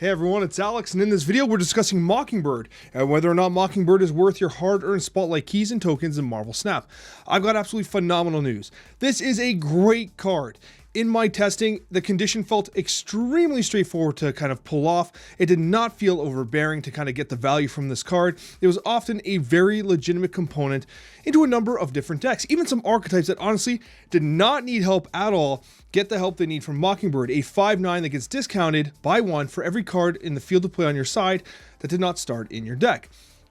Hey everyone, it's Alex, and in this video we're discussing Mockingbird, and whether or not Mockingbird is worth your hard-earned Spotlight keys and tokens in Marvel Snap. I've got absolutely phenomenal news. This is a great card. In my testing, the condition felt extremely straightforward to kind of pull off. It did not feel overbearing to kind of get the value from this card. It was often a very legitimate component into a number of different decks. Even some archetypes that honestly did not need help at all get the help they need from Mockingbird, a 5/9 that gets discounted by 1 for every card in the field of play on your side that did not start in your deck.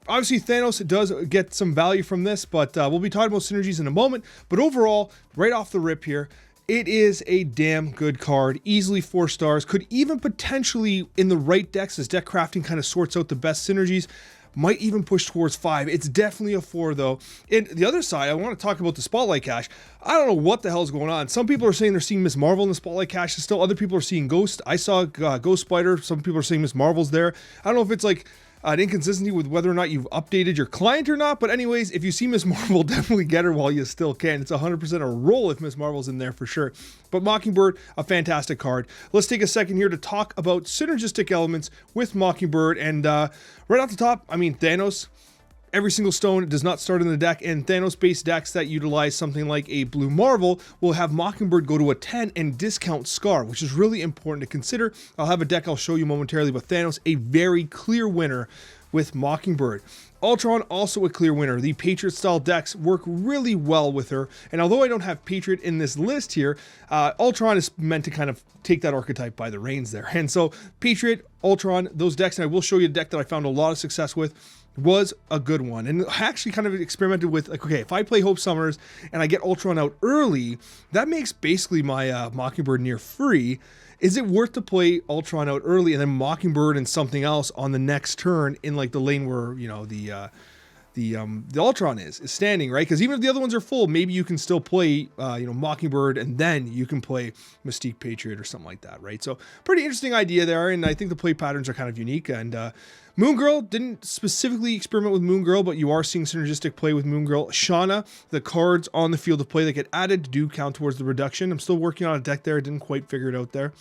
Obviously, Thanos does get some value from this, but we'll be talking about synergies in a moment. But overall, right off the rip here, it is a damn good card, easily 4 stars, could even potentially, in the right decks, as deck crafting kind of sorts out the best synergies, might even push towards 5. It's definitely a 4 though. And the other side, I want to talk about the Spotlight Cache. I don't know what the hell's going on. Some people are saying they're seeing Miss Marvel in the Spotlight Cache still. Other people are seeing Ghost. I saw Ghost Spider. Some people are saying Miss Marvel's there. I don't know if it's like an inconsistency with whether or not you've updated your client or not, but anyways, if you see Miss Marvel, definitely get her while you still can. It's 100% a roll if Miss Marvel's in there for sure. But Mockingbird, a fantastic card. Let's take a second here to talk about synergistic elements with Mockingbird, and right off the top, I mean, Thanos. Every single stone does not start in the deck, and Thanos-based decks that utilize something like a Blue Marvel will have Mockingbird go to a 10 and discount Scar, which is really important to consider. I'll have a deck I'll show you momentarily, but Thanos, a very clear winner with Mockingbird. Ultron, also a clear winner. The Patriot style decks work really well with her, and although I don't have Patriot in this list here, Ultron is meant to kind of take that archetype by the reins there. And so Patriot, Ultron, those decks, and I will show you a deck that I found a lot of success with, was a good one. And I actually kind of experimented with, like, okay, if I play Hope Summers and I get Ultron out early, that makes basically my Mockingbird near free. Is it worth to play Ultron out early and then Mockingbird and something else on the next turn in like the lane where, you know, the Ultron is standing, right? Because even if the other ones are full, maybe you can still play, Mockingbird, and then you can play Mystique Patriot or something like that, right? So pretty interesting idea there, and I think the play patterns are kind of unique. And Moon Girl, didn't specifically experiment with Moon Girl, but you are seeing synergistic play with Moon Girl. Shauna, the cards on the field of play that get added do count towards the reduction. I'm still working on a deck there, didn't quite figure it out there.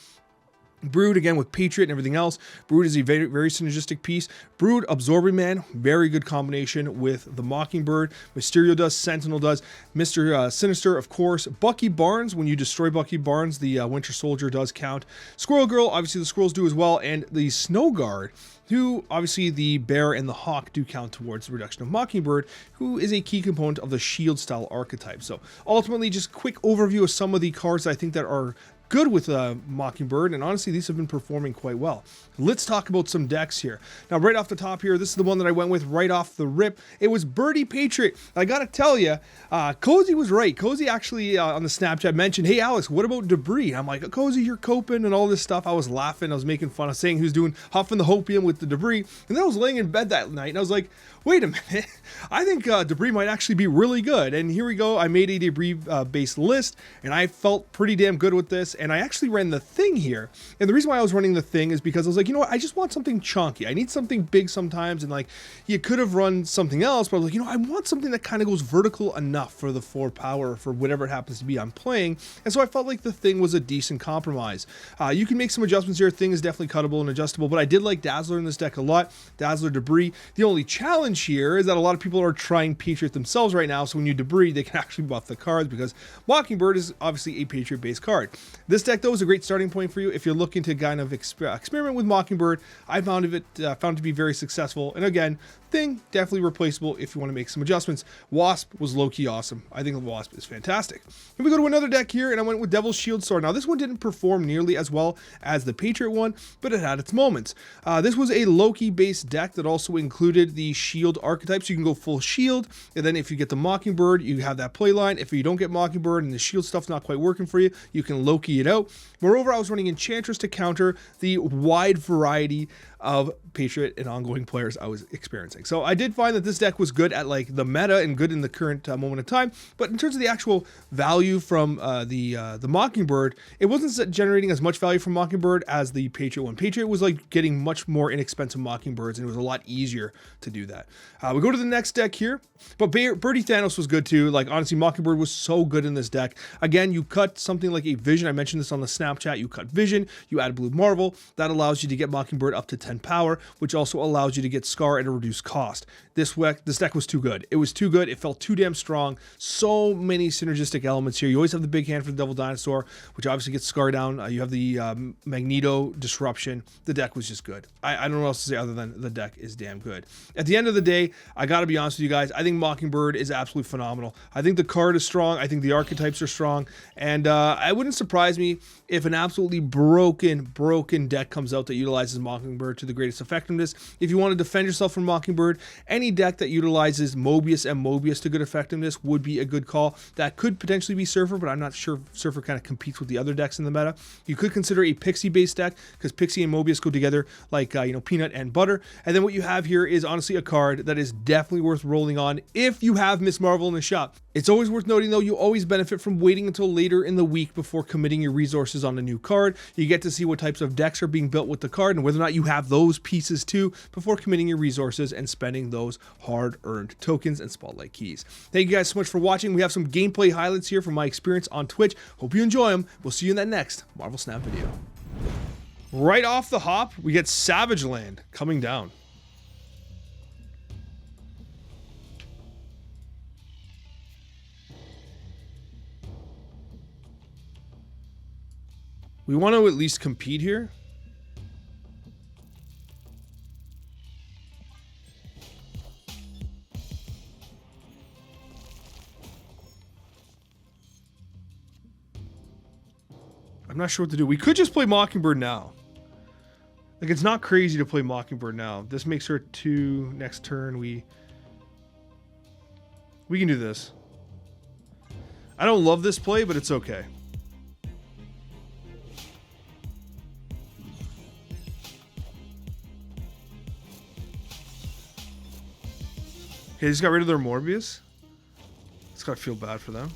Brood, again, with Patriot and everything else. Brood is a very, very synergistic piece. Brood, Absorbing Man, very good combination with the Mockingbird. Mysterio does, Sentinel does, Mr. Sinister, of course. Bucky Barnes, when you destroy Bucky Barnes, the Winter Soldier does count. Squirrel Girl, obviously the Squirrels do as well. And the Snow Guard, who obviously the Bear and the Hawk do count towards the reduction of Mockingbird, who is a key component of the Shield style archetype. So ultimately, just quick overview of some of the cards I think that are good with Mockingbird, and honestly these have been performing quite well. Let's talk about some decks here. Now right off the top here, this is the one that I went with right off the rip. It was Birdie Patriot. I gotta tell you, Cozy was right. Cozy actually on the Snapchat mentioned, hey Alex, what about Debris? I'm like, Cozy, you're coping and all this stuff. I was laughing, I was making fun, I was saying who's doing huffing the hopium with the Debris, and then I was laying in bed that night and I was like, wait a minute, I think Debris might actually be really good. And here we go, I made a Debris based list, and I felt pretty damn good with this. And I actually ran the Thing here. And the reason why I was running the Thing is because I was like, you know what, I just want something chunky. I need something big sometimes, and like, you could have run something else, but I was like, you know, I want something that kind of goes vertical enough for the 4 power, for whatever it happens to be I'm playing. And so I felt like the Thing was a decent compromise. You can make some adjustments here. Thing is definitely cuttable and adjustable, but I did like Dazzler in this deck a lot. Dazzler, Debris. The only challenge here is that a lot of people are trying Patriot themselves right now, so when you Debris, they can actually buff the cards, because Mockingbird is obviously a Patriot based card. This deck though is a great starting point for you if you're looking to kind of experiment with Mockingbird. I found it to be very successful, and again, Thing definitely replaceable if you want to make some adjustments. Wasp was low-key awesome. I think the Wasp is fantastic. Then we go to another deck here, and I went with Devil's Shieldsaur. Now this one didn't perform nearly as well as the Patriot one, but it had its moments. This was a Loki based deck that also included the shield archetype, so you can go full shield, and then if you get the Mockingbird, you have that play line. If you don't get Mockingbird and the shield stuff's not quite working for you, you can Loki it out. Moreover, I was running Enchantress to counter the wide variety of Patriot and ongoing players I was experiencing. So I did find that this deck was good at like the meta and good in the current moment of time, but in terms of the actual value from the Mockingbird, it wasn't generating as much value from Mockingbird as the Patriot one. Patriot was like getting much more inexpensive Mockingbirds, and it was a lot easier to do that. We go to the next deck here, but Birdie Thanos was good too. Like honestly, Mockingbird was so good in this deck. Again, you cut something like a Vision. I mentioned this on the Snapchat. You cut Vision, you add Blue Marvel. That allows you to get Mockingbird up to 10 power, which also allows you to get Scar at a reduced cost. This deck was too good. It was too good. It felt too damn strong. So many synergistic elements here. You always have the big hand for the Devil Dinosaur, which obviously gets Scar down. You have the Magneto Disruption. The deck was just good. I don't know what else to say other than the deck is damn good. At the end of the day, I got to be honest with you guys. I think Mockingbird is absolutely phenomenal. I think the card is strong. I think the archetypes are strong. And it wouldn't surprise me if an absolutely broken deck comes out that utilizes Mockingbird to the greatest effectiveness. If you want to defend yourself from Mockingbird, any deck that utilizes Mobius and Mobius to good effectiveness would be a good call. That could potentially be Surfer, but I'm not sure Surfer kind of competes with the other decks in the meta. You could consider a Pixie-based deck because Pixie and Mobius go together like peanut and butter. And then what you have here is honestly a card that is definitely worth rolling on if you have Miss Marvel in the shop. It's always worth noting though, you always benefit from waiting until later in the week before committing your resources on a new card. You get to see what types of decks are being built with the card and whether or not you have those pieces too before committing your resources and spending those hard-earned tokens and spotlight keys. Thank you guys so much for watching. We have some gameplay highlights here from my experience on Twitch. Hope you enjoy them. We'll see you in that next Marvel Snap video. Right off the hop, we get Savage Land coming down. We want to at least compete here. I'm not sure what to do. We could just play Mockingbird now. Like, it's not crazy to play Mockingbird now. This makes her 2 next turn. We can do this. I don't love this play, but it's okay. Okay, they just got rid of their Morbius. It's gotta feel bad for them.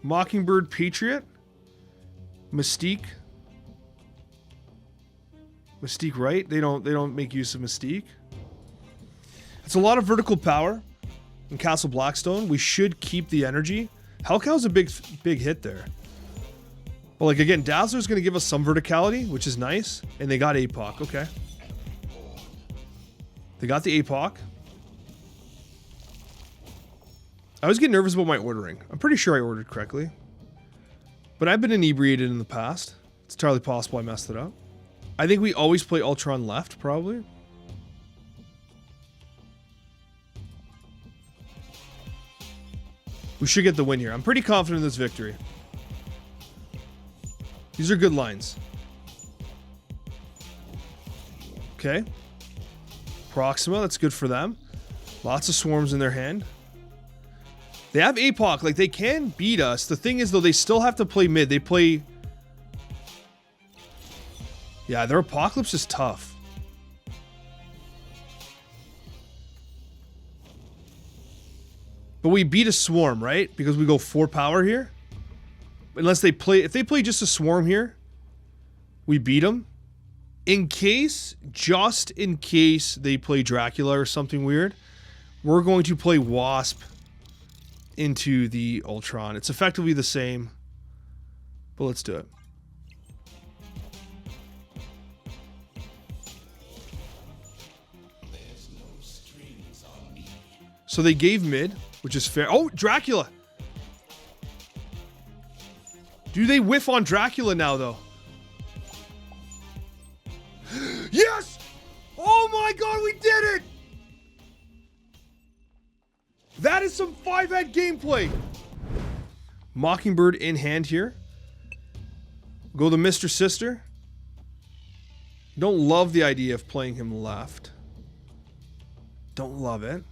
Mockingbird Patriot. Mystique. Mystique, right? They don't make use of Mystique. It's a lot of vertical power in Castle Blackstone. We should keep the energy. Hellcow's a big hit there. But like again, Dazzler's gonna give us some verticality, which is nice. And they got APOC, okay. They got the APOC. I always get nervous about my ordering. I'm pretty sure I ordered correctly. But I've been inebriated in the past. It's entirely possible I messed it up. I think we always play Ultron left, probably. We should get the win here. I'm pretty confident in this victory. These are good lines. Okay. Proxima, that's good for them. Lots of swarms in their hand. They have APOC, like they can beat us. The thing is though, they still have to play mid. They play... Yeah, their Apocalypse is tough. But we beat a swarm, right? Because we go 4 power here. Unless they play... If they play just a swarm here, we beat them. In case, just in case they play Dracula or something weird, we're going to play Wasp into the Ultron. It's effectively the same, but let's do it. So they gave mid, which is fair. Oh, Dracula! Do they whiff on Dracula now, though? Yes! Oh my god, we did it! That is some 5-head gameplay! Mockingbird in hand here. Go the Mr. Sister. Don't love the idea of playing him left. Don't love it.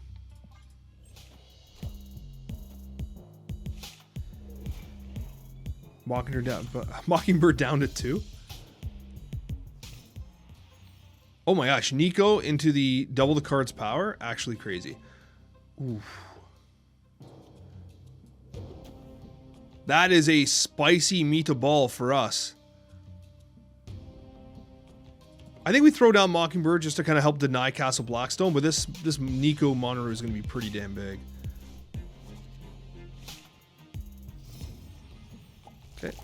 Mockingbird down to 2. Oh my gosh, Nico into the double the card's power. Actually crazy. Oof. That is a spicy meatball for us. I think we throw down Mockingbird just to kind of help deny Castle Blackstone, but this Nico Monterey is going to be pretty damn big. Okay.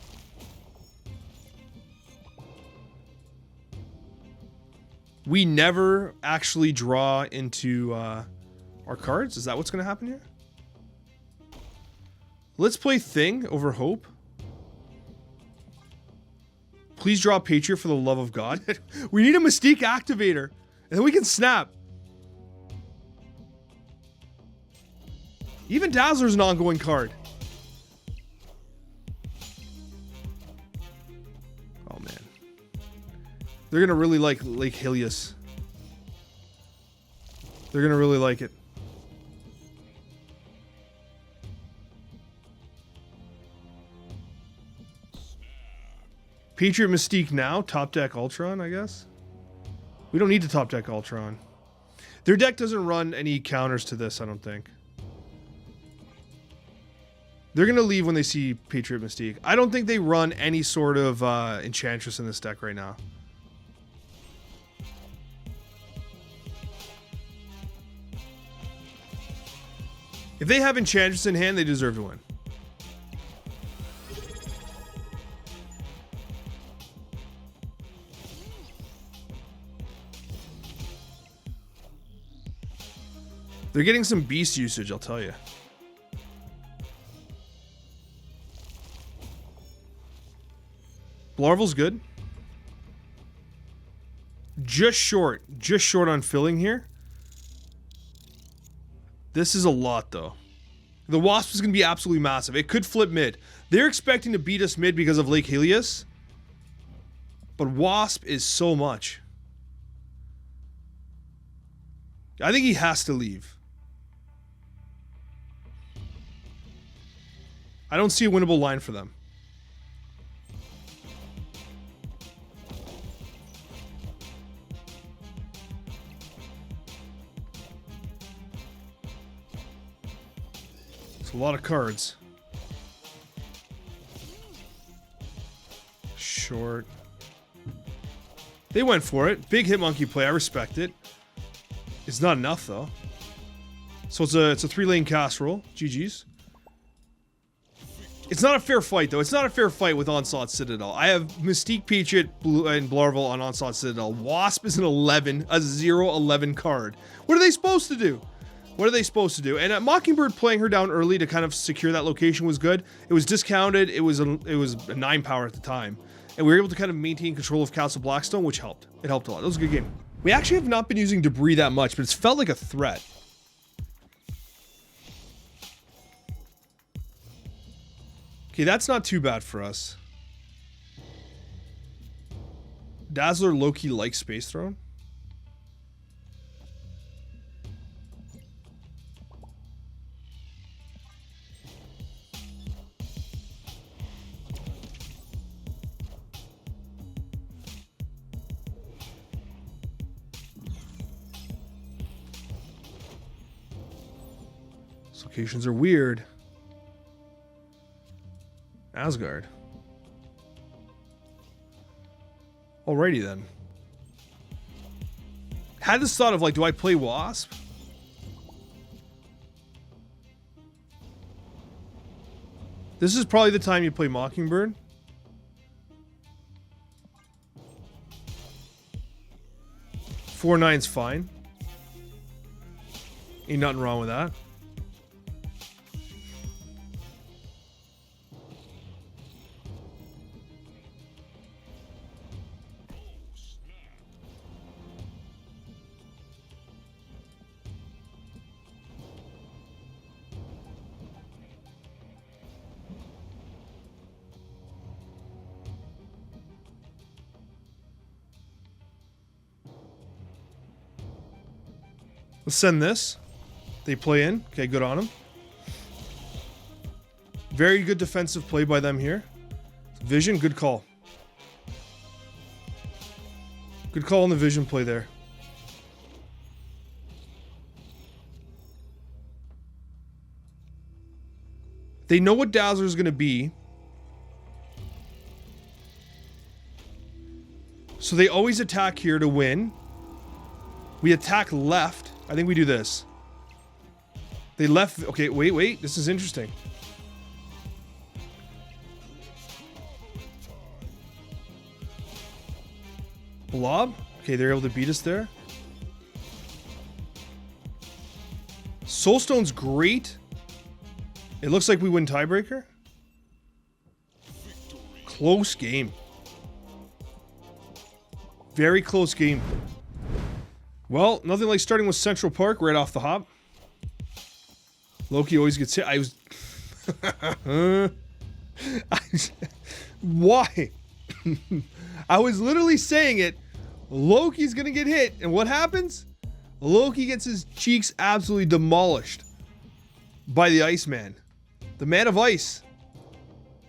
We never actually draw into our cards. Is that what's going to happen here? Let's play Thing over Hope. Please draw Patriot for the love of God. We need a Mystique activator. And then we can snap. Even Dazzler's an ongoing card. Oh, man. They're going to really like Lake Helios. They're going to really like it. Patriot Mystique now. Top deck Ultron, I guess. We don't need to top deck Ultron. Their deck doesn't run any counters to this, I don't think. They're going to leave when they see Patriot Mystique. I don't think they run any sort of Enchantress in this deck right now. If they have Enchantress in hand, they deserve to win. They're getting some beast usage, I'll tell you. Blarvel's good. Just short on filling here. This is a lot, though. The Wasp is going to be absolutely massive. It could flip mid. They're expecting to beat us mid because of Lake Helios. But Wasp is so much. I think he has to leave. I don't see a winnable line for them. It's a lot of cards. Short. They went for it. Big hit monkey play. I respect it. It's not enough though. So it's a 3-lane casserole. GG's. It's not a fair fight, though. It's not a fair fight with Onslaught Citadel. I have Mystique, Patriot, and Blarvel on Onslaught Citadel. Wasp is an 11, a 0-11 card. What are they supposed to do? What are they supposed to do? And Mockingbird playing her down early to kind of secure that location was good. It was discounted. It was a 9 power at the time. And we were able to kind of maintain control of Castle Blackstone, which helped. It helped a lot. It was a good game. We actually have not been using Debris that much, but it's felt like a threat. Okay, that's not too bad for us. Dazzler low-key likes Space Throne. These locations are weird. Asgard. Alrighty then. Had this thought of like, do I play Wasp? This is probably the time you play Mockingbird. Four nine's fine. Ain't nothing wrong with that. Let's send this. They play in. Okay, good on them. Very good defensive play by them here. Vision, good call. Good call on the vision play there. They know what Dazzler is going to be. So they always attack here to win. We attack left. I think we do this. They left. Okay, wait. This is interesting. Blob. Okay, they're able to beat us there. Soulstone's great. It looks like we win tiebreaker. Close game. Very close game. Well, nothing like starting with Central Park right off the hop. Loki always gets hit. I was... Why? I was literally saying it. Loki's gonna get hit. And what happens? Loki gets his cheeks absolutely demolished by the Iceman. The man of ice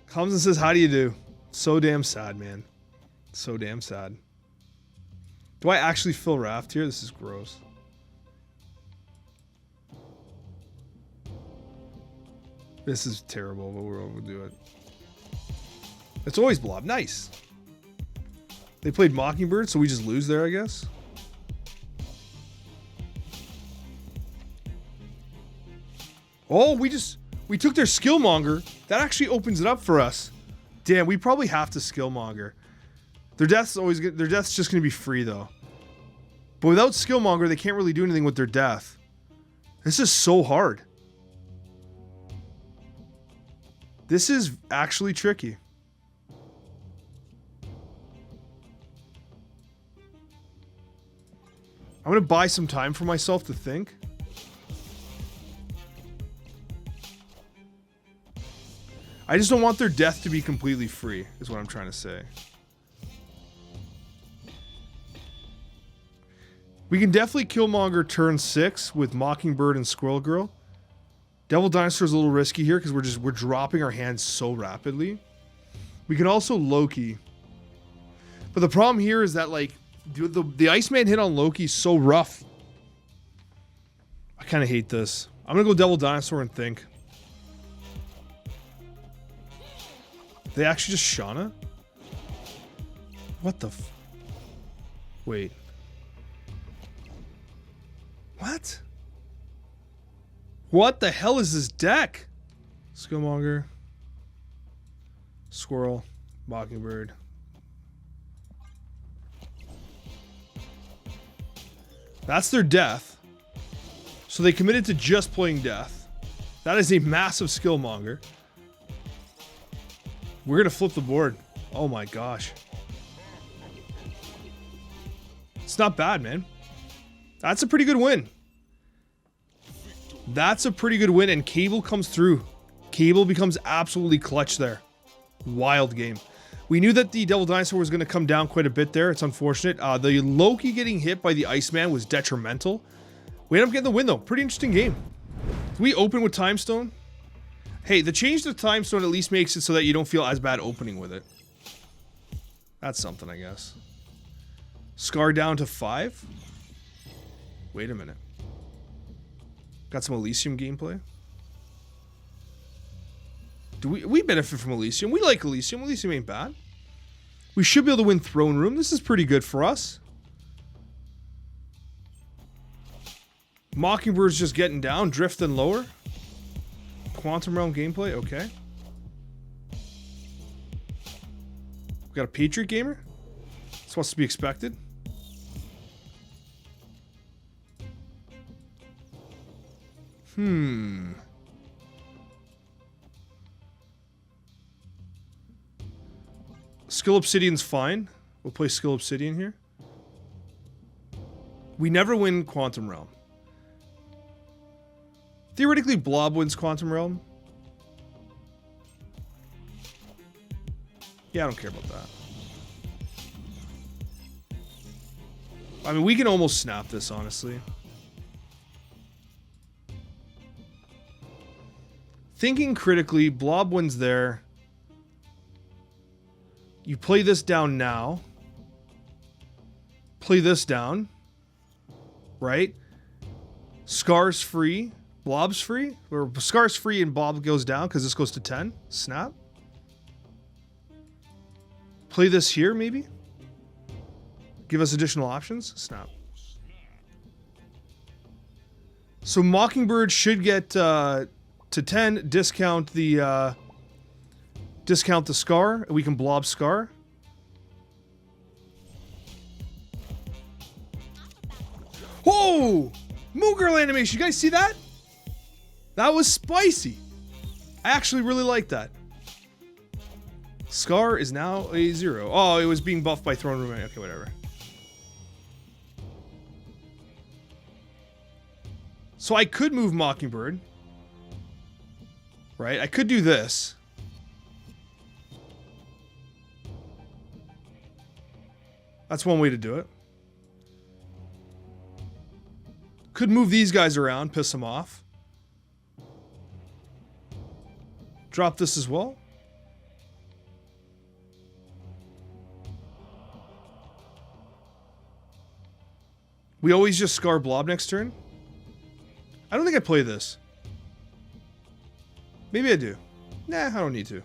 comes and says, how do you do? So damn sad, man. So damn sad. Do I actually fill Raft here? This is gross. This is terrible, but we'll do it. It's always Blob. Nice. They played Mockingbird, so we just lose there, I guess. Oh, we took their Skillmonger. That actually opens it up for us. Damn, we probably have to Skillmonger. Their death's just gonna be free though. But without Skillmonger, they can't really do anything with their death. This is so hard. This is actually tricky. I'm gonna buy some time for myself to think. I just don't want their death to be completely free, is what I'm trying to say. We can definitely Killmonger turn 6 with Mockingbird and Squirrel Girl. Devil Dinosaur's a little risky here because we're dropping our hands so rapidly. We can also Loki. But the problem here is that like the Iceman hit on Loki is so rough. I kind of hate this. I'm gonna go Devil Dinosaur and think. They actually just Shauna? What the f... Wait. What? What the hell is this deck? Skillmonger. Squirrel. Mockingbird. That's their death. So they committed to just playing death. That is a massive Skillmonger. We're gonna flip the board. Oh my gosh. It's not bad, man. That's a pretty good win. That's a pretty good win, and Cable comes through. Cable becomes absolutely clutch there. Wild game. We knew that the Devil Dinosaur was going to come down quite a bit there. It's unfortunate. The Loki getting hit by the Iceman was detrimental. We ended up getting the win, though. Pretty interesting game. Did we open with Time Stone? Hey, the change to Time Stone at least makes it so that you don't feel as bad opening with it. That's something, I guess. Scar down to 5? Wait a minute. Got some Elysium gameplay. Do we benefit from Elysium? We like Elysium. Elysium ain't bad. We should be able to win Throne Room. This is pretty good for us. Mockingbird's just getting down, drifting lower. Quantum Realm gameplay, okay. We got a Patriot gamer. That's what's to be expected. Skill Obsidian's fine. We'll play Skill Obsidian here. We never win Quantum Realm. Theoretically, Blob wins Quantum Realm. Yeah, I don't care about that. I mean, we can almost snap this, honestly. Thinking critically, Blob wins there. You play this down now. Play this down. Right? Scar's free. Blob's free. Or Scar's free and Blob goes down because this goes to 10. Snap. Play this here, maybe? Give us additional options? Snap. So Mockingbird should get to 10, discount the Scar. We can blob Scar. Oh! Moon Girl animation. You guys see that? That was spicy. I actually really like that. Scar is now a 0. Oh, it was being buffed by Throne Room. Okay, whatever. So I could move Mockingbird. Right? I could do this. That's one way to do it. Could move these guys around, piss them off. Drop this as well. We always just Scar Blob next turn. I don't think I play this. Maybe I do. Nah, I don't need to.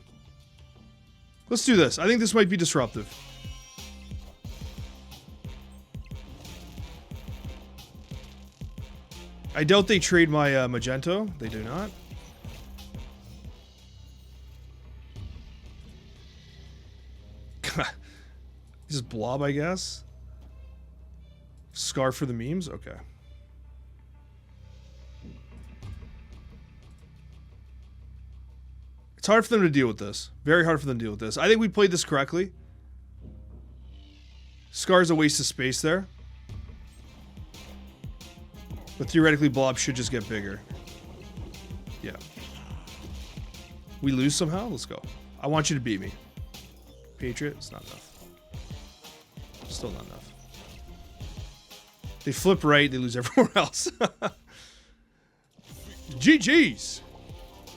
Let's do this. I think this might be disruptive. I doubt they trade my Magento. They do not. Just blob, I guess. Scar for the memes? Okay. It's hard for them to deal with this. Very hard for them to deal with this. I think we played this correctly. Scar's a waste of space there. But theoretically, Blob should just get bigger. Yeah. We lose somehow? Let's go. I want you to beat me. Patriot? It's not enough. Still not enough. They flip right, they lose everywhere else. GG's.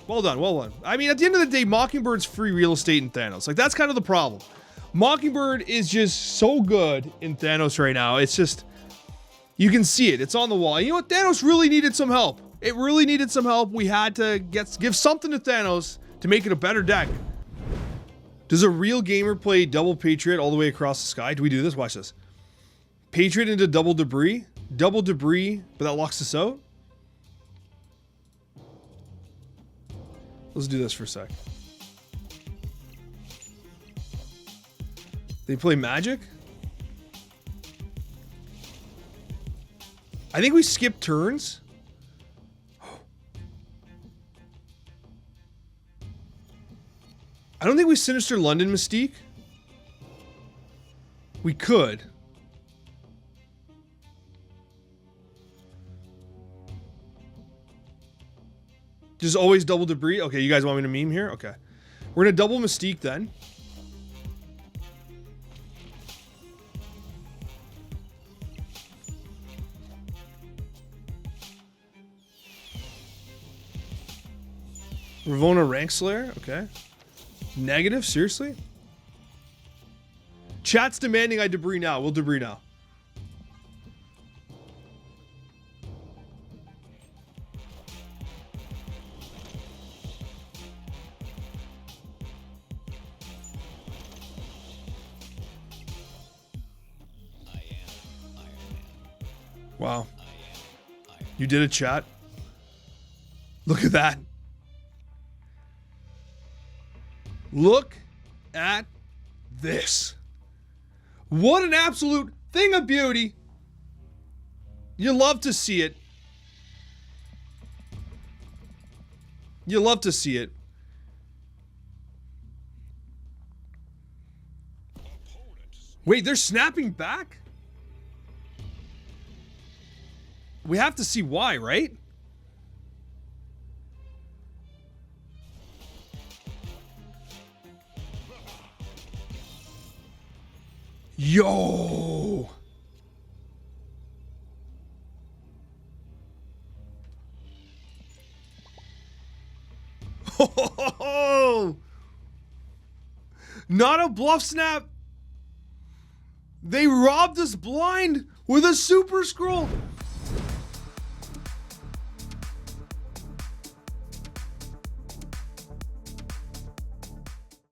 Well done, well done. I mean, at the end of the day, Mockingbird's free real estate in Thanos. Like, that's kind of the problem. Mockingbird is just so good in Thanos right now. It's just... You can see it. It's on the wall. You know what? Thanos really needed some help. It really needed some help. We had to give something to Thanos to make it a better deck. Does a real gamer play double Patriot all the way across the sky? Do we do this? Watch this. Patriot into double debris. Double debris, but that locks us out. Let's do this for a sec. They play Magic? I think we skip turns. I don't think we Sinister London Mystique. We could. Just always double debris. Okay, you guys want me to meme here? Okay. We're gonna double Mystique then. Ravona Rank Slayer, okay. Negative, seriously? Chat's demanding I debris now. We'll debris now. Wow. You did it, chat. Look at that. Look at this. What an absolute thing of beauty. You love to see it. You love to see it. Wait, they're snapping back? We have to see why, right? Yo! Oh! Not a bluff snap. They robbed us blind with a super scroll.